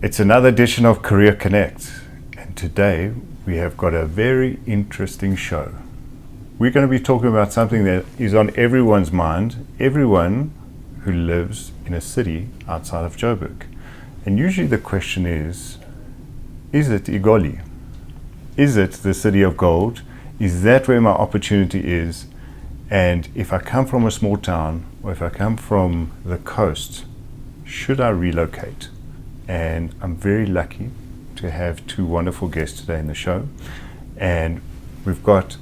It's another edition of Career Connect, and today we have got a very interesting show. We're going to be talking about something that is on everyone's mind, everyone who lives in a city outside of Joburg. And usually the question is it Igoli? Is it the city of gold? Is that where my opportunity is? And if I come from a small town, or if I come from the coast, should I relocate? And I'm very lucky to have two wonderful guests today in the show. And we've got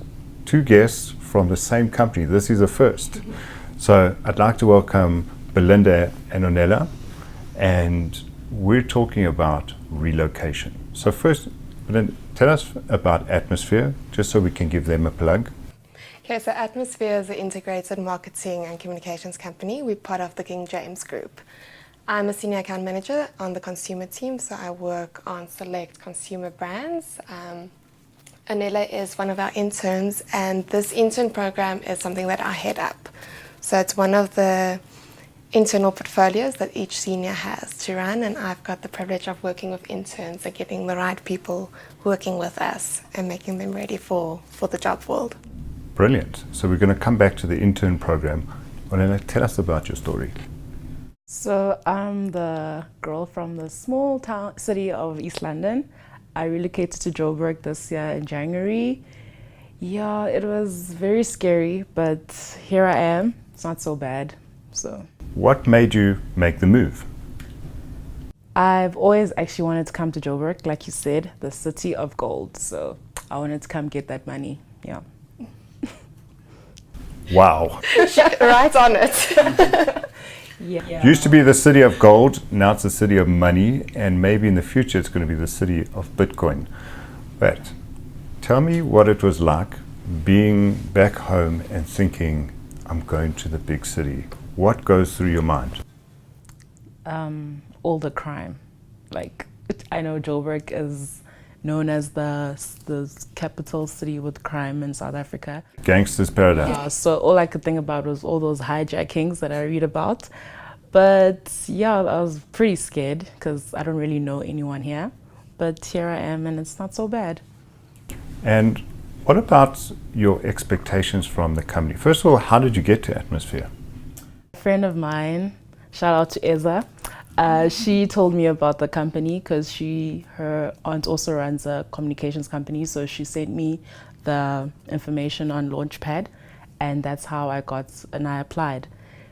two guests from the same company. This is a first. So I'd like to welcome Belinda and Onela. And we're talking about relocation. So first, Belinda, tell us about Atmosphere, just so we can give them a plug. Okay, so Atmosphere is an integrated marketing and communications company. We're part of the King James Group. I'm a senior account manager on the consumer team, so I work on select consumer brands. Onela is one of our interns, and this intern program is something that I head up. So it's one of the internal portfolios that each senior has to run, and I've got the privilege of working with interns and getting the right people working with us and making them ready for the job world. Brilliant. So we're going to come back to the intern program. Onela, tell us about your story. So I'm the girl from the small town city of East London. I relocated to Joburg this year in January. Yeah, it was very scary, but here I am. It's not so bad. So What made you make the move? I've always actually wanted to come to Joburg, like you said, the city of gold. So I wanted to come get that money. Yeah. Wow. Right on it. Yeah. Used to be the city of gold, now it's the city of money, and maybe in the future it's going to be the city of Bitcoin. But tell me what it was like being back home and thinking, I'm going to the big city. What goes through your mind? All the crime. Like, I know Joburg is known as the capital city with crime in South Africa. Gangster's paradise. So all I could think about was all those hijackings that I read about. But yeah, I was pretty scared because I don't really know anyone here. But here I am, and it's not so bad. And what about your expectations from the company? First of all, how did you get to Atmosphere? A friend of mine, shout out to Eza, she told me about the company because her aunt also runs a communications company. So she sent me the information on Launchpad, and that's how I applied.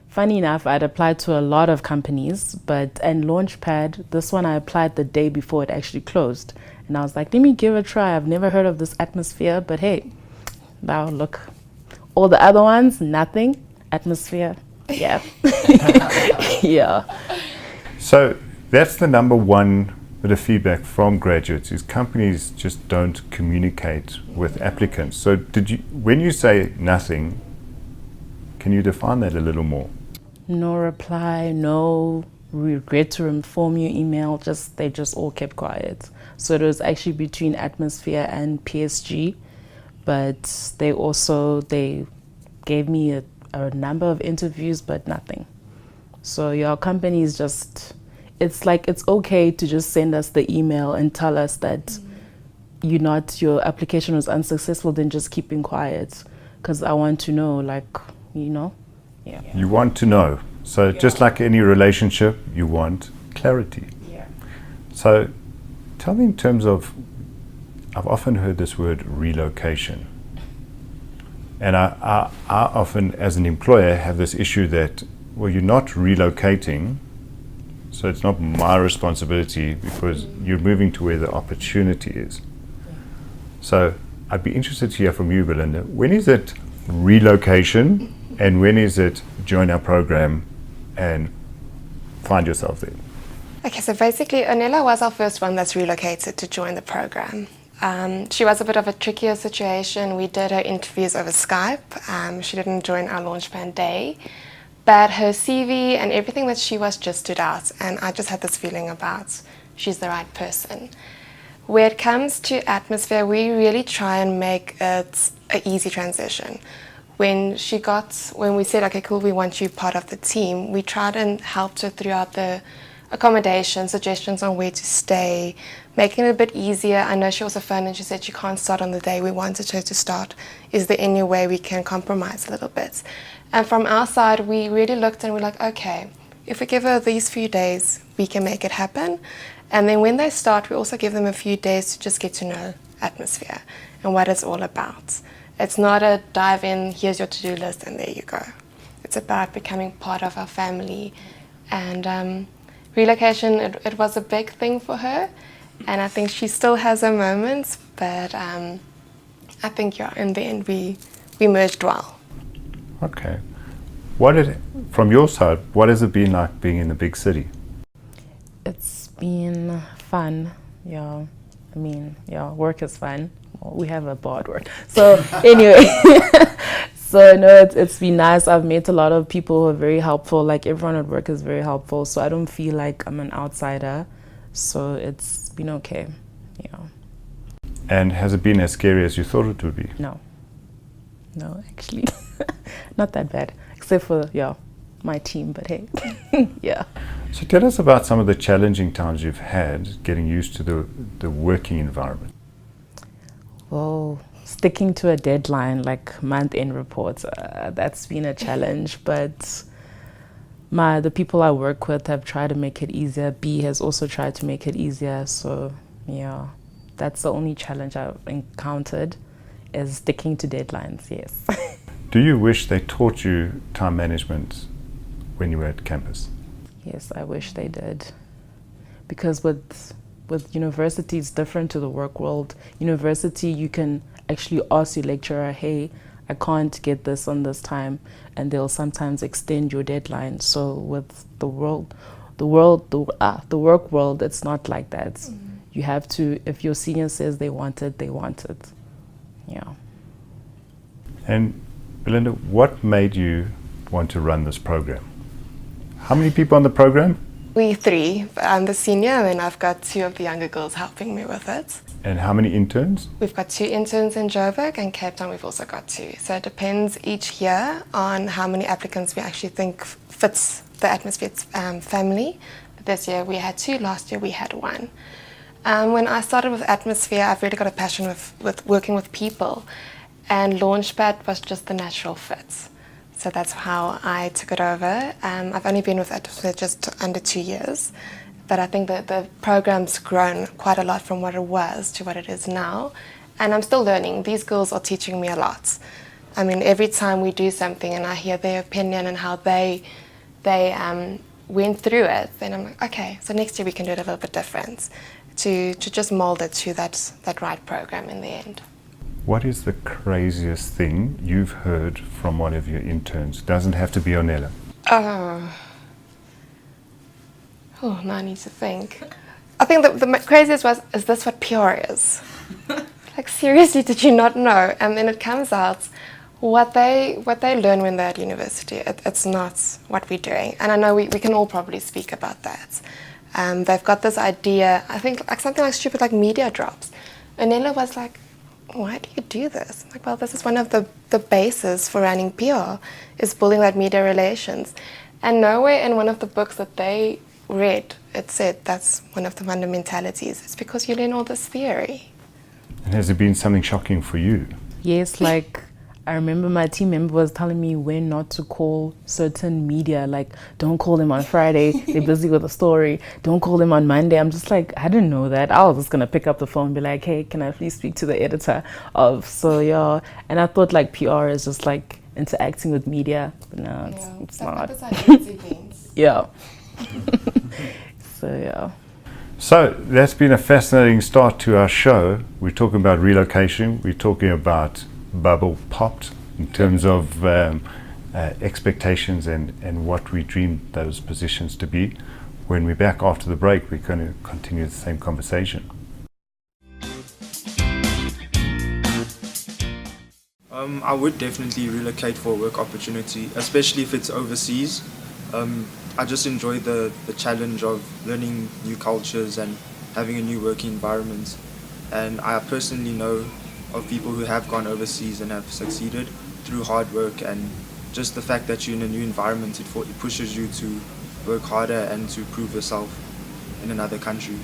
Funny enough, I'd applied to a lot of companies, and Launchpad, this one I applied the day before it actually closed. And I was like, let me give it a try. I've never heard of this Atmosphere, but hey, now look, all the other ones, nothing. Atmosphere, yeah. Yeah. So that's the number one bit of feedback from graduates is companies just don't communicate with applicants. So when you say nothing, can you define that a little more? No reply, no regret to inform you email, they just all kept quiet. So it was actually between Atmosphere and PSG, but they gave me a number of interviews, but nothing. So your company is it's like it's okay to just send us the email and tell us that your application was unsuccessful, then just keeping quiet. Because I want to know, yeah. You want to know. So just like any relationship, you want clarity. Yeah. So tell me in terms of, I've often heard this word relocation. And I often, as an employer, have this issue that, well, you're not relocating, so it's not my responsibility because you're moving to where the opportunity is. So I'd be interested to hear from you, Belinda. When is it relocation and when is it join our program and find yourself there? Okay, so basically Onela was our first one that's relocated to join the program. She was a bit of a trickier situation. We did her interviews over Skype. She didn't join our Launchpad day, but her CV and everything that she was just stood out, and I just had this feeling about she's the right person. Where it comes to Atmosphere, we really try and make it an easy transition. When we said, okay, cool, we want you part of the team, we tried and helped her throughout the accommodation, suggestions on where to stay, making it a bit easier. I know she also phoned and she said she can't start on the day we wanted her to start. Is there any way we can compromise a little bit? And from our side, we really looked and we're like, okay, if we give her these few days, we can make it happen. And then when they start, we also give them a few days to just get to know Atmosphere and what it's all about. It's not a dive in, here's your to-do list, and there you go. It's about becoming part of our family. And relocation, it was a big thing for her. And I think she still has her moments, but I think, yeah, in the end, we merged well. Okay. From your side, what has it been like being in the big city? It's been fun, yeah. I mean, yeah, work is fun. Well, we have a bad word. So anyway, so no, it's been nice. I've met a lot of people who are very helpful. Like everyone at work is very helpful. So I don't feel like I'm an outsider. So it's been okay, yeah. And has it been as scary as you thought it would be? No, actually, not that bad. Except for, yeah, my team, but hey, yeah. So tell us about some of the challenging times you've had getting used to the working environment. Well, sticking to a deadline like month-end reports, that's been a challenge, but the people I work with have tried to make it easier. B has also tried to make it easier, so yeah, that's the only challenge I've encountered, is sticking to deadlines, yes. Do you wish they taught you time management when you were at campus? Yes, I wish they did. Because with university, it's different to the work world. University, you can actually ask your lecturer, hey, I can't get this on this time, and they'll sometimes extend your deadline. So with the work world, it's not like that. Mm-hmm. You have to, if your senior says they want it, they want it. Yeah. And Belinda, what made you want to run this program? How many people on the program? We 3. I'm the senior, and then I've got 2 of the younger girls helping me with it. And how many interns? We've got 2 interns in Joburg, and Cape Town we've also got 2. So it depends each year on how many applicants we actually think fits the Atmosphere family. But this year we had 2, last year we had 1. When I started with Atmosphere, I've really got a passion with working with people, and Launchpad was just the natural fit. So that's how I took it over. I've only been with Atmosphere just under 2 years, but I think that the program's grown quite a lot from what it was to what it is now, and I'm still learning. These girls are teaching me a lot. I mean, every time we do something and I hear their opinion and how they went through it, then I'm like, okay, so next year we can do it a little bit different, to just mold it to that right program in the end. What is the craziest thing you've heard from one of your interns? Doesn't have to be Ornella. Oh, now I need to think. I think the craziest was, is this what PR is? Like, seriously, did you not know? And then it comes out, what they learn when they're at university, it's not what we're doing. And I know we can all probably speak about that. They've got this idea, I think like something like stupid like media drops. Ornella was like, why do you do this? I'm like, well, this is one of the bases for running PR, is building that media relations. And nowhere in one of the books that they read, it said that's one of the fundamentalities. It's because you learn all this theory. And has it been something shocking for you? Yes, like I remember my team member was telling me when not to call certain media, like don't call them on Friday, they're busy with a story, don't call them on Monday. I'm just like, I didn't know that. I was just gonna pick up the phone and be like, hey, can I please speak to the editor of, so yeah. And I thought like PR is just like interacting with media, but no, it's not. Yeah. So yeah. So that's been a fascinating start to our show. We're talking about relocation, we're talking about bubble popped in terms of expectations and what we dreamed those positions to be. When we're back after the break, we're going to continue the same conversation. I would definitely relocate for a work opportunity, especially if it's overseas. I just enjoy the challenge of learning new cultures and having a new working environment. And I personally know of people who have gone overseas and have succeeded through hard work, and just the fact that you're in a new environment, it pushes you to work harder and to prove yourself in another country.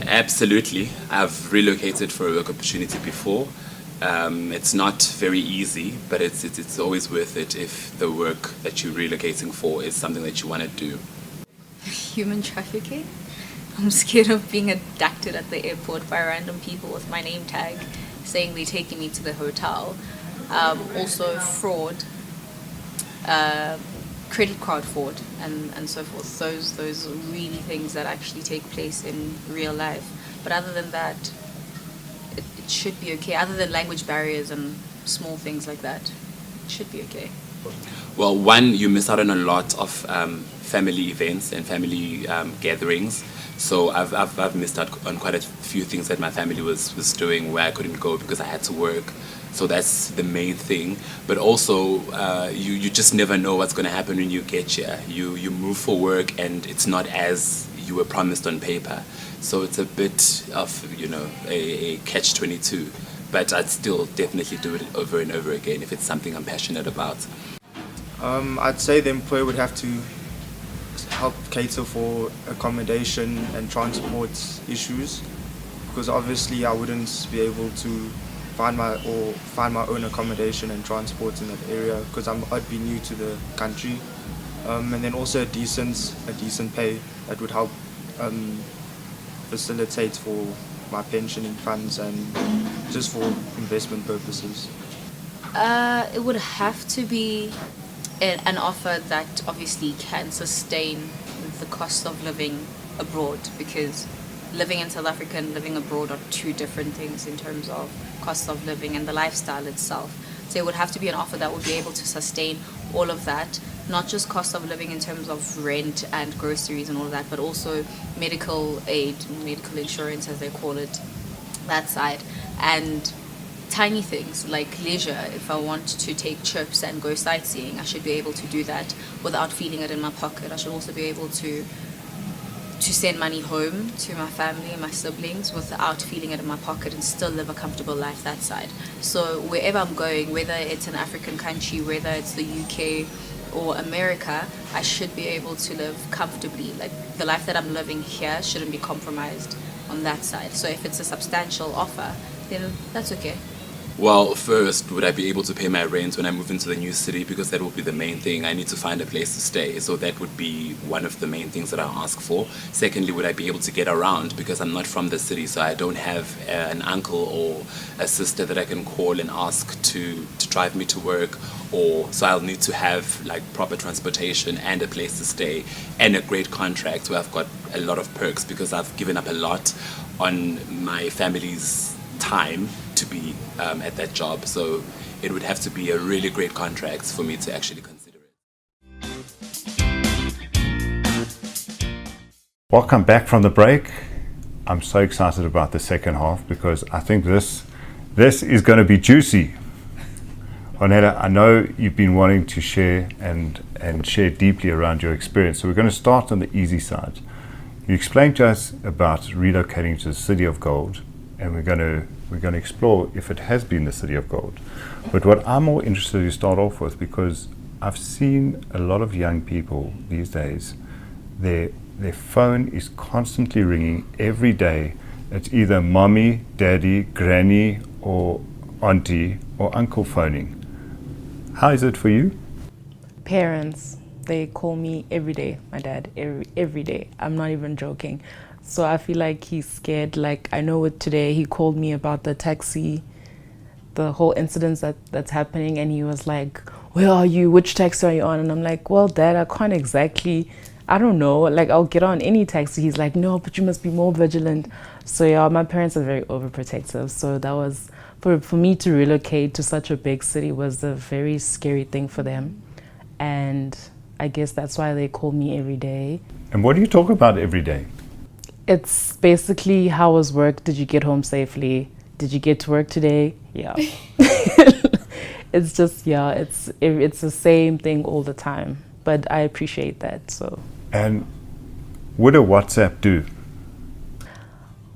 Absolutely. I've relocated for a work opportunity before. It's not very easy, but it's always worth it if the work that you're relocating for is something that you want to do. Human trafficking. I'm scared of being abducted at the airport by random people with my name tag saying they're taking me to the hotel. Also fraud, credit card fraud, and so forth. Those are really things that actually take place in real life. But other than that, it should be okay. Other than language barriers and small things like that, it should be okay. Well, one, you miss out on a lot of family events and family gatherings. So I've missed out on quite a few things that my family was doing where I couldn't go because I had to work. So that's the main thing. But also, you just never know what's going to happen when you get here. You move for work and it's not as you were promised on paper. So it's a bit of, a catch-22. But I'd still definitely do it over and over again if it's something I'm passionate about. I'd say the employer would have to help cater for accommodation and transport issues, because obviously I wouldn't be able to find my own accommodation and transport in that area because I'd be new to the country, and then also a decent pay that would help facilitate for my pensioning funds and just for investment purposes. It would have to be an offer that obviously can sustain the cost of living abroad, because living in South Africa and living abroad are two different things in terms of cost of living and the lifestyle itself. So it would have to be an offer that would be able to sustain all of that, not just cost of living in terms of rent and groceries and all of that, but also medical aid, medical insurance as they call it, that side. And tiny things like leisure. If I want to take trips and go sightseeing, I should be able to do that without feeling it in my pocket. I should also be able to send money home to my family and my siblings without feeling it in my pocket and still live a comfortable life that side. So wherever I'm going, whether it's an African country, whether it's the UK or America, I should be able to live comfortably. Like the life that I'm living here shouldn't be compromised on that side. So if it's a substantial offer, then that's okay. Well, first, would I be able to pay my rent when I move into the new city? Because that will be the main thing. I need to find a place to stay. So that would be one of the main things that I'll ask for. Secondly, would I be able to get around? Because I'm not from the city, so I don't have an uncle or a sister that I can call and ask to drive me to work. So I'll need to have like proper transportation and a place to stay and a great contract where I've got a lot of perks, because I've given up a lot on my family's time to be at that job. So it would have to be a really great contract for me to actually consider it. Welcome back from the break. I'm so excited about the second half because I think this is going to be juicy. Onela, I know you've been wanting to share and share deeply around your experience. So we're going to start on the easy side. You explained to us about relocating to the City of Gold, and we're going to explore if it has been the City of Gold. But what I'm more interested to start off with, because I've seen a lot of young people these days, their phone is constantly ringing every day. It's either mommy, daddy, granny, or auntie or uncle phoning. How is it for you? Parents, they call me every day, my dad, every day. I'm not even joking. So I feel like he's scared. Like I know it today, he called me about the taxi, the whole incident that's happening, and he was like, where are you? Which taxi are you on? And I'm like, well, Dad, I can't exactly, I don't know. Like I'll get on any taxi. He's like, no, but you must be more vigilant. So yeah, my parents are very overprotective. So that was, for me to relocate to such a big city was a very scary thing for them. And I guess that's why they call me every day. And what do you talk about every day? It's basically, how was work? Did you get home safely? Did you get to work today? Yeah. It's just, yeah, it's the same thing all the time. But I appreciate that, so. And would a WhatsApp do?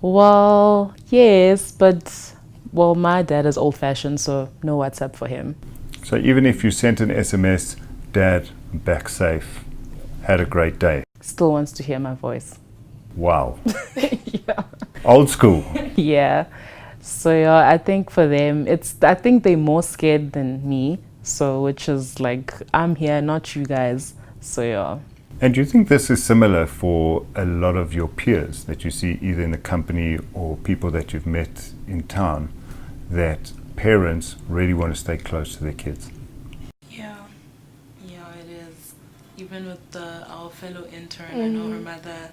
Well, yes, but, well, my dad is old-fashioned, so no WhatsApp for him. So even if you sent an SMS, Dad, I'm back safe, had a great day. Still wants to hear my voice. Wow. Yeah. Old school. Yeah. So yeah, I think for them, I think they're more scared than me. So which is like, I'm here, not you guys. So yeah. And do you think this is similar for a lot of your peers that you see either in the company or people that you've met in town, that parents really want to stay close to their kids? Yeah, it is. Even with our fellow intern, I know her mother,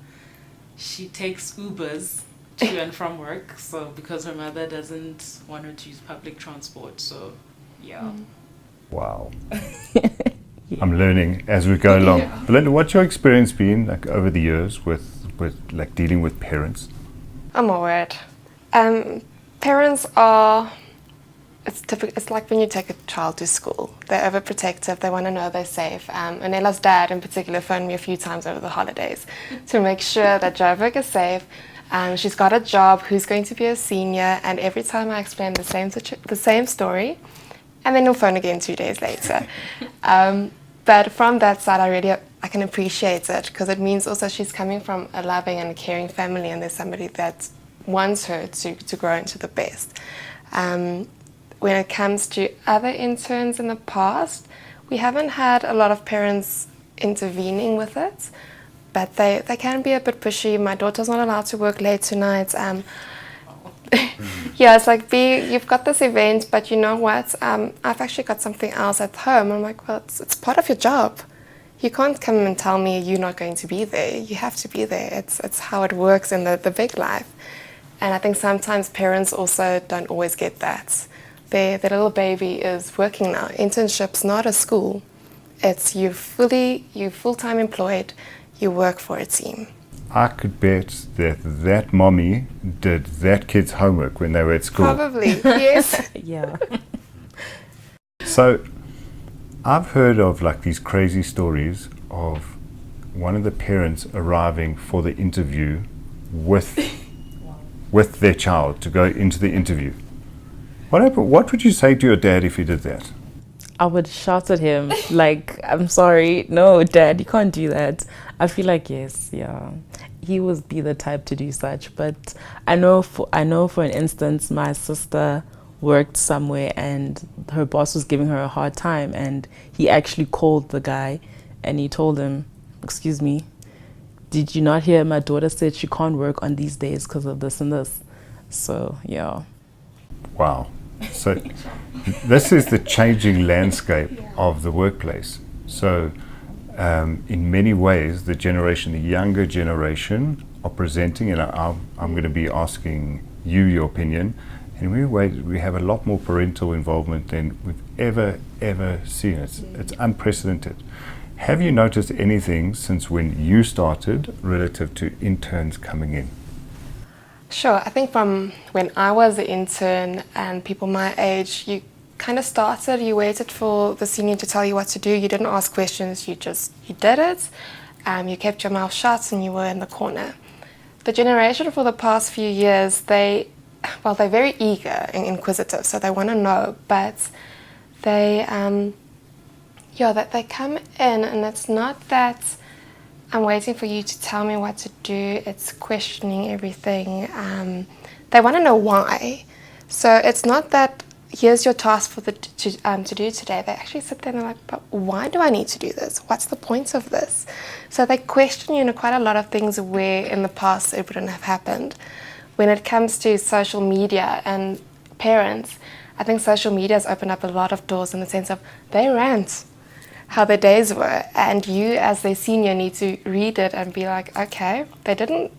she takes Ubers to and from work, so because her mother doesn't want her to use public transport, so yeah. Wow. I'm learning as we go along. Yeah. Belinda, what's your experience been like over the years with like dealing with parents? Oh my word. Parents are, it's like when you take a child to school. They're overprotective, they want to know they're safe. And Ella's dad in particular phoned me a few times over the holidays to make sure that Joburg is safe. She's got a job, who's going to be a senior, and every time I explain the same story, and then he'll phone again 2 days later. But from that side, I can appreciate it, because it means also she's coming from a loving and a caring family, and there's somebody that wants her to grow into the best. When it comes to other interns in the past, we haven't had a lot of parents intervening with it, but they can be a bit pushy. My daughter's not allowed to work late tonight. Yeah, it's like, you've got this event, but you know what? I've actually got something else at home. I'm like, well, it's part of your job. You can't come and tell me you're not going to be there. You have to be there. It's how it works in the big life. And I think sometimes parents also don't always get that. Their little baby is working now. Internship's not a school. It's you full-time employed. You work for a team. I could bet that mommy did that kid's homework when they were at school. Probably, yes. Yeah. So I've heard of like these crazy stories of one of the parents arriving for the interview with their child to go into the interview. What would you say to your dad if he did that? I would shout at him, like, I'm sorry, no, Dad, you can't do that. I feel like, yes, yeah, he would be the type to do such. But I know for an instance, my sister worked somewhere and her boss was giving her a hard time, and he actually called the guy and he told him, excuse me, did you not hear my daughter said she can't work on these days because of this and this? So, yeah. Wow. So this is the changing landscape of the workplace. So in many ways, the younger generation are presenting, and I'm going to be asking you your opinion, in many ways we have a lot more parental involvement than we've ever seen. It's unprecedented. Have you noticed anything since when you started relative to interns coming in? Sure, I think from when I was an intern and people my age, you kind of started, you waited for the senior to tell you what to do. You didn't ask questions, you did it. You kept your mouth shut and you were in the corner. The generation for the past few years, they're very eager and inquisitive, so they want to know, but they come in, and it's not that I'm waiting for you to tell me what to do. It's questioning everything. They want to know why. So it's not that here's your task to do today. They actually sit there and they're like, but why do I need to do this? What's the point of this? So they question you in quite a lot of things where in the past it wouldn't have happened. When it comes to social media and parents, I think social media has opened up a lot of doors in the sense of they rant how their days were, and you as their senior need to read it and be like, okay, they didn't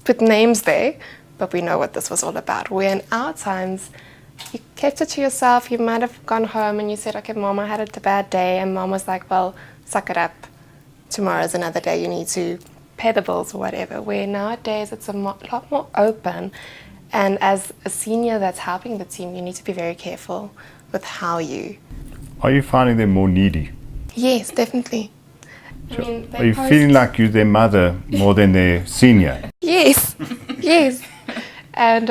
put names there, but we know what this was all about. Where in our times, you kept it to yourself. You might have gone home and you said, okay, Mom, I had a bad day, and Mom was like, well, suck it up. Tomorrow's another day, you need to pay the bills or whatever. Where nowadays it's a lot more open, and as a senior that's helping the team, you need to be very careful with how you... Are you finding them more needy? Yes, definitely. I mean, Are you feeling like you're their mother more than their senior? Yes, yes. And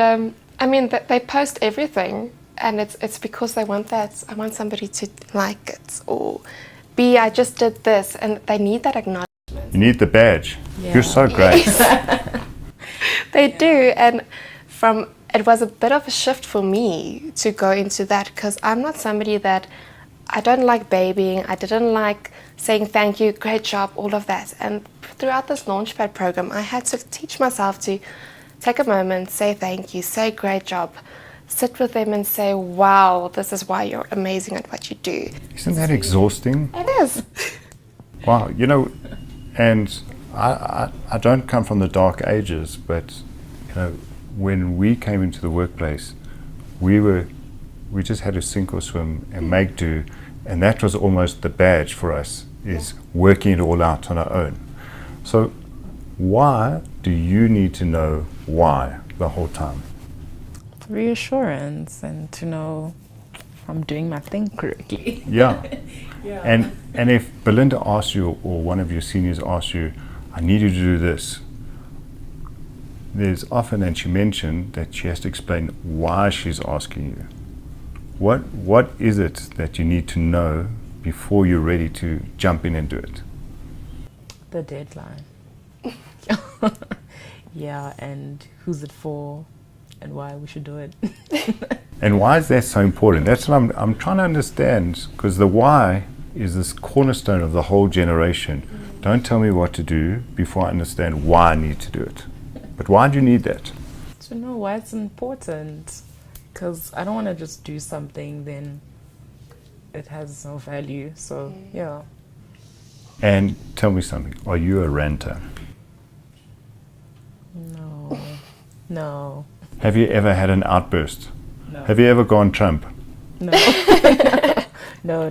I mean, they post everything, and it's because they want that. I want somebody to like it, or I just did this, and they need that acknowledgement. You need the badge. Yeah. You're so great. They do, and it was a bit of a shift for me to go into that because I'm not somebody that I don't like babying. I didn't like saying thank you, great job, all of that. And throughout this Launchpad program, I had to teach myself to take a moment, say thank you, say great job, sit with them and say, wow, this is why you're amazing at what you do. Isn't that exhausting? It is. Wow, and I don't come from the dark ages, but when we came into the workplace, we just had to sink or swim and make do, and that was almost the badge for us, is working it all out on our own. So why do you need to know why the whole time? Reassurance and to know I'm doing my thing correctly. Yeah. And if Belinda asks you, or one of your seniors asks you, I need you to do this, there's often, and she mentioned, that she has to explain why she's asking you. What is it that you need to know before you're ready to jump in and do it? The deadline. Yeah, and who's it for and why we should do it. And why is that so important? That's what I'm trying to understand, because the why is this cornerstone of the whole generation. Don't tell me what to do before I understand why I need to do it. But why do you need that? To know why it's important. Because I don't want to just do something then it has no value. So, yeah. And tell me something. Are you a ranter? No. No. Have you ever had an outburst? No. Have you ever gone Trump? No. No.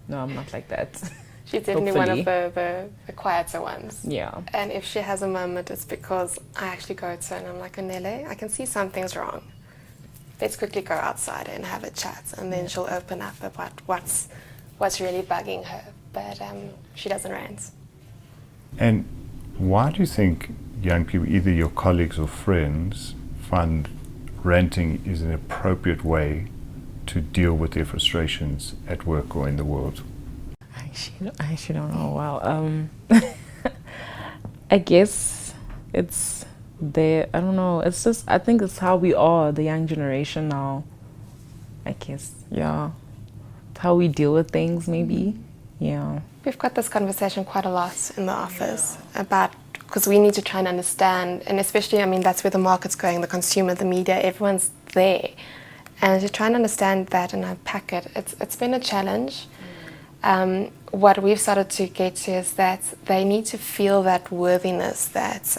No, I'm not like that. She's definitely one of Hopefully. the quieter ones. Yeah. And if she has a moment, it's because I actually go to her and I'm like, Anele, I can see something's wrong. Let's quickly go outside and have a chat. And then she'll open up about what's really bugging her. But she doesn't rant. And why do you think young people, either your colleagues or friends, find ranting is an appropriate way to deal with their frustrations at work or in the world? I actually don't know. Wow. I guess it's there. I don't know. It's just, I think it's how we are, the young generation now. I guess, yeah. How we deal with things, maybe. Yeah. We've got this conversation quite a lot in the office about, because we need to try and understand, and especially, I mean, that's where the market's going, the consumer, the media, everyone's there. And to try and understand that and unpack it, it's been a challenge. What we've started to get to is that they need to feel that worthiness, that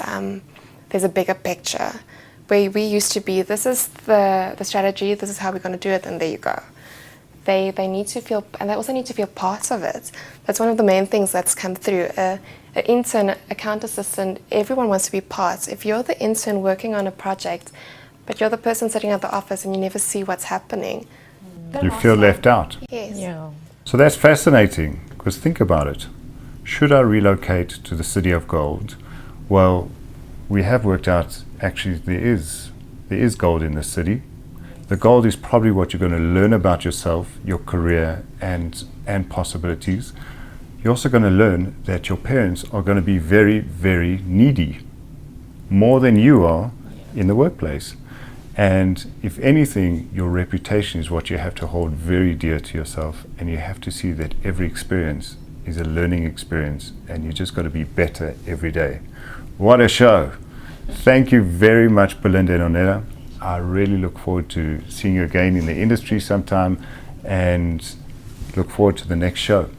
there's a bigger picture. Where we used to be, this is the strategy, this is how we're going to do it, and there you go. They need to feel, and they also need to feel part of it. That's one of the main things that's come through. An intern, account assistant, everyone wants to be part. If you're the intern working on a project, but you're the person sitting at the office and you never see what's happening, You feel left out. yes. Yeah. So that's fascinating, because think about it. Should I relocate to the City of Gold? Well, we have worked out, actually there is gold in the city. The gold is probably what you're going to learn about yourself, your career, and possibilities. You're also going to learn that your parents are going to be very, very needy, more than you are in the workplace. And if anything, your reputation is what you have to hold very dear to yourself, and you have to see that every experience is a learning experience, and you just got to be better every day. What a show. Thank you very much, Belinda and Ornella. I really look forward to seeing you again in the industry sometime, and look forward to the next show.